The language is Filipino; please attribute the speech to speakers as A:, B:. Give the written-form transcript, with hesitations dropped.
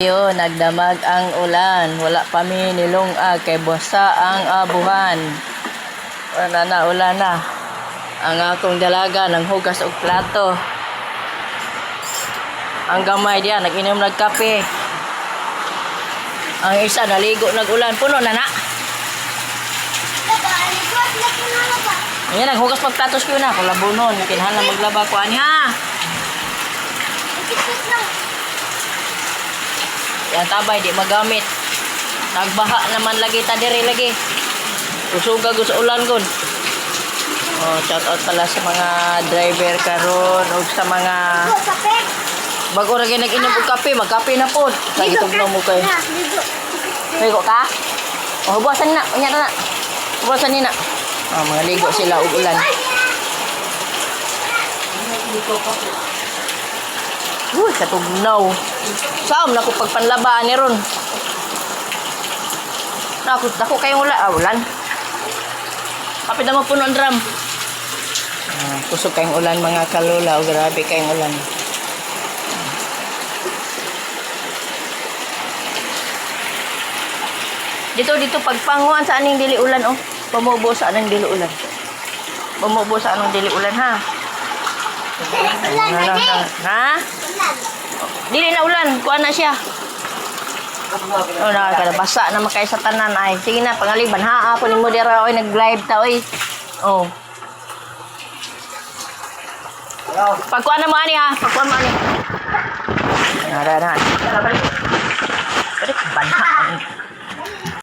A: Yo, nagdamag ang ulan. Wala pa mi nilungag kay basa ang abuhan. Wala na ulan na. Ang akong dalaga nanghugas og plato. Ang gamay diya nag-inom nagkape. Ang isa naligo nag-ulan puno na na. Ayan, naghugas pag platos ko na. Kung labunon, kinahanglan maglaba ko ani ha. Yan tabay di magamit. Nagbaha naman lagi ta diri lagi. Usuga sa ulan gon. Oh, shout out pala sa mga driver karon ug sa mga bago ra gyud nag-inom og kape, magkape na pod. Lagi tugnaw mo kay. Ligo ka? Oh, buwasan na, unya na. Buwasan ni na. Oh, mga ligo sila og ulan. Uy, katugnaw. Saan na ko pagpanlabaan ni ron. Dako kayong ulan. Kapit naman puno ang drum. Kusog kayong ulan mga kalula. O grabe kayong ulan. Dito pagpanguan sa aning dili ulan oh. Pumubo sa anong dili ulan. Pumubo sa anong dili ulan ha. Ha? Dili na ulan, kuha na siya. Oh, nakakabasa na makay sa tanan ay. Sige na, pangaliban ha. Ako ni mo dira oy nag-live ta oy. Oh. Pagkuha na mo ani ha, pagkuha mo ani. Nara. Balik banha.